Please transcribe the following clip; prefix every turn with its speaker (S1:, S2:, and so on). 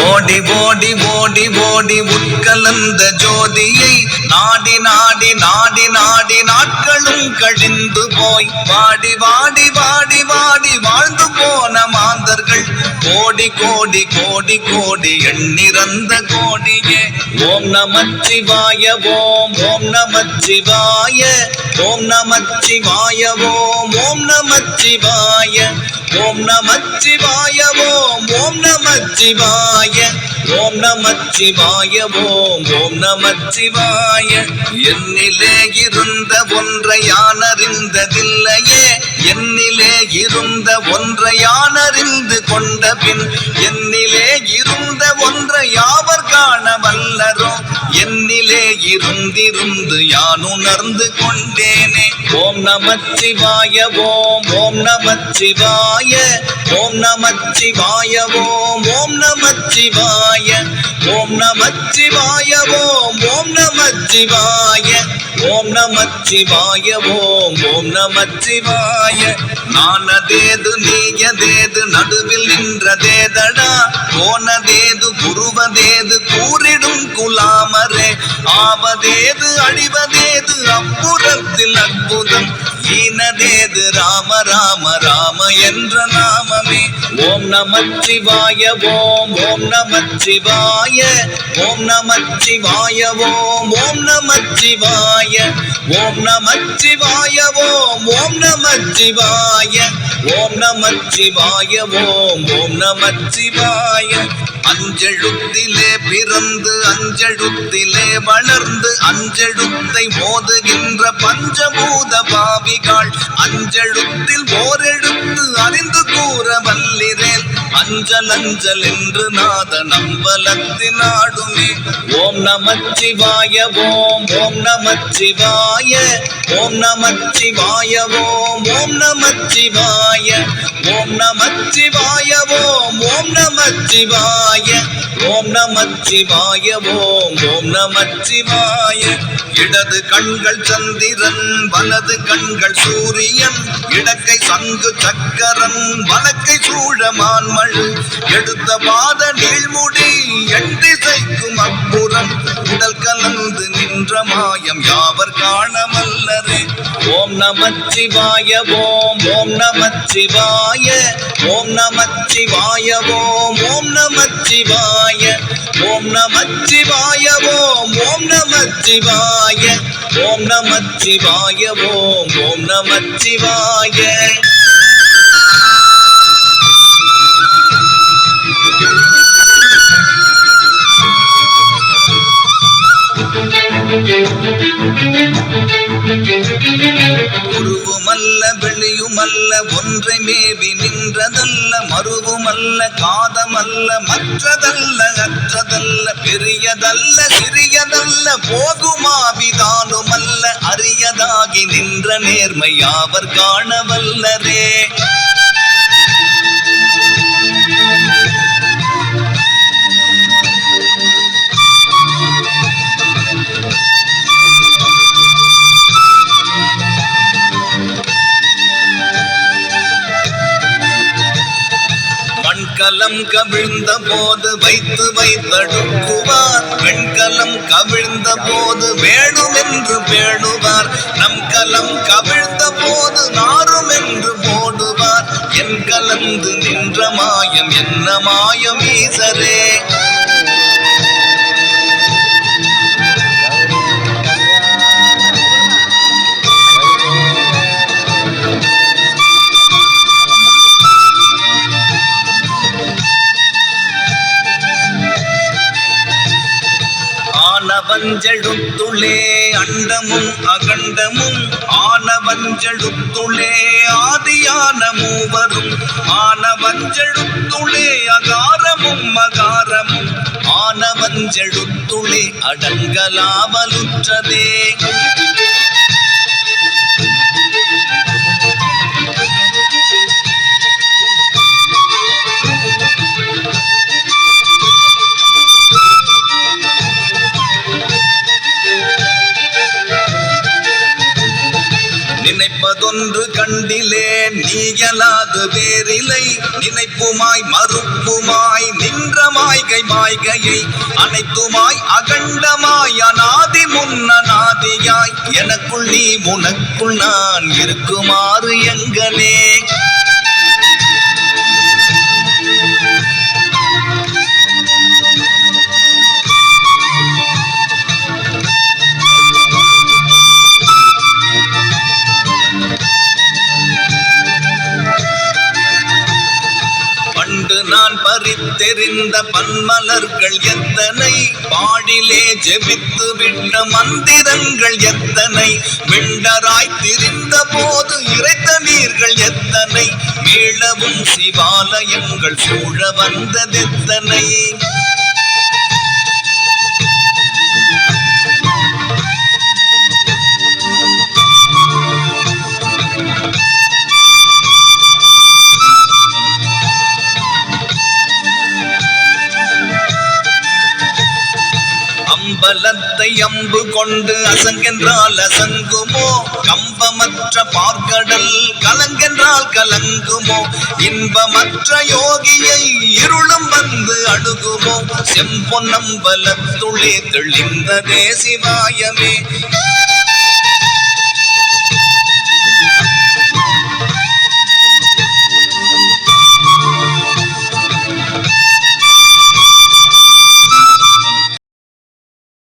S1: ஓடி ஓடி ஓடி ஓடி உட்கலந்த ஜோதியை நாடி நாடி நாடி நாடி நாட்களும் கழிந்து போய் வாடி வாடி வாடி வாடி வாழ்ந்து போன மாந்தர்கள் கோடி கோடி கோடி கோடி எண்ணிறந்த கோடியே. ஓம் நமச்சிவாய ஓம் ஓம் நமச்சிவாய ஓம் நமச்சிவாய ஓம் ஓம் நமச்சிவாய ஓம் நமச்சிவாய ஓம் ஓம் நமச்சிவாய ஓம் நமச்சிவாய ஓம் ஓம் நமச்சிவாய. என்னிலே இருந்த ஒன்றை யான் அறிந்ததில்லையே, என்னிலே இருந்த ஒன்றை யான் அறிந்து கொண்ட பின் என்னிலே இருந்த ஒன்றை யாவர் காண வல்லரோ, என்னிலே இருந்திருந்து யான் உணர்ந்து கொண்டேனே. ஓம் நமச்சிவாய ஓம் ஓம் நமச்சிவாய ஓம் நமச்சிவாய ஓம் ஓம் நமச்சிவாய ஓம் நமச்சிவாய ஓம் ஓம் நமச்சிவாய ஓம் நமச்சிவாய ஓம் ஓம் நமச்சிவாய. நானதேது நீயதேது நடுவில் நின்றதேதடா, போனதேது குருவதேது கூறிடும் குலாமரே, ஆவதேது அழிவதேது அப்புறத்தில் அற்புதம், ஈனதேது ராம ராம ராம என்ற நாமமே. ஓம் நமச்சிவாய ஓம் ஓம் நமச்சிவாய ஓம் நமச்சிவாய ஓம் ஓம் நமச்சிவாய ஓம் நமச்சிவாய ஓம் ஓம் நமச்சிவாய ஓம் நமச்சிவாய ஓம் ஓம் நமச்சிவாய. அஞ்செழுத்திலே பிறந்து அஞ்செழுத்திலே வளர்ந்து அஞ்செழுத்தை மோதுகின்ற பஞ்சபூத பாவிகள் அஞ்செழுத்தில் ஓரெழுத்து அறிந்து கூற வல்லிரேல், அஞ்சல் அஞ்சல் என்று நாத நம்பலத்தின் ஆடுமே. ஓம் நமச்சிவாய ஓம் ஓம் நமச்சிவாய ஓம் நமச்சிவாய ஓம் ஓம் நமச்சிவாய ஓம் நமச்சிவாய ஓம் ஓம் நமச்சிவாய ஓம் நமச்சிவாய ஓம் ஓம் நமச்சிவாய. இடது கண்கள் சந்திரன் வலது கண்கள் சூரியன், இடக்கை சங்கு சக்கரன் வலக்கை சூழமான்மழு, எடுத்த பாத நீள்முடி என் திசைக்கும் அப்புறம், உடல் கலந்து நின்ற மாயம் யாவர் காணமல்லரே. ஓம் நமச்சிவாய ஓம் ஓம் நமச்சிவாய ஓம் நமச்சிவாய ஓம் ஓம் நமச்சிவாய ஓம் நமச்சிவாய ஓம் ஓம் நமச்சிவாய ஓம் நமச்சிவாய ஓம் ஓம் நமச்சிவாய. உருவுமல்ல வெளியுமல்ல ஒன்றை மேவி நின்றதல்ல, மருவுமல்ல காதமல்ல மற்றதல்ல அற்றதல்ல, பெரியதல்ல சிறியதல்ல போதுமாவிதானுமல்ல, அரியதாகி நின்ற நேர்மை யாவர் காணவல்லரே. மண்கலம் கவிழ்ந்த போது வைத்து வைத்தடுக்குவார், வெண்கலம் கவிழ்ந்த போது வேணும் என்று பேணுவார், நம் கலம் கவிழ்ந்த போது நாரும் என்று போடுவார், என் கலந்து நின்ற மாயம் என்ன மாயம் ஈசரே. ஆனவஞ்செழுத்துளே அண்டமும் அகண்டமும், ஆனவஞ்செழுத்துளே ஆதியான மூவரும், ஆனவஞ்செழுத்துளே அகாரமும் அகாரமும், ஆனவஞ்செழுத்துளே அடங்கலாமலுற்றதே. ஒன்று கண்டிலேன் நீயலாது வேறிலை நினைப்புமாய் மறுப்புமாய் நின்ற மாய்கை மாய்கையை அனைத்துமாய் அகண்டமாய் அநாதி முன்னநாதியாய் எனக்குள் நீ உனக்குள் நான் இருக்குமாறு எங்கனே நான் பறித்தெறிந்த பன்மலர்கள் எத்தனை பாடிலே ஜெபித்து விட்ட மந்திரங்கள் எத்தனை விண்டராய் திரிந்த போது இறைத்த நீர்கள் எத்தனை மீளவும் சிவாலயங்கள் சூழ வந்ததெத்தனை அம்பலத்தை அம்பு கொண்டு அசங்கென்றால் அசங்குமோ கம்பமற்ற பார்க்கடல் கலங்கென்றால் கலங்குமோ இன்பமற்ற யோகியை இருளும் வந்து அணுகுமோ செம்பொன்னம்பலத்துளே தெளிந்ததே சிவாயமே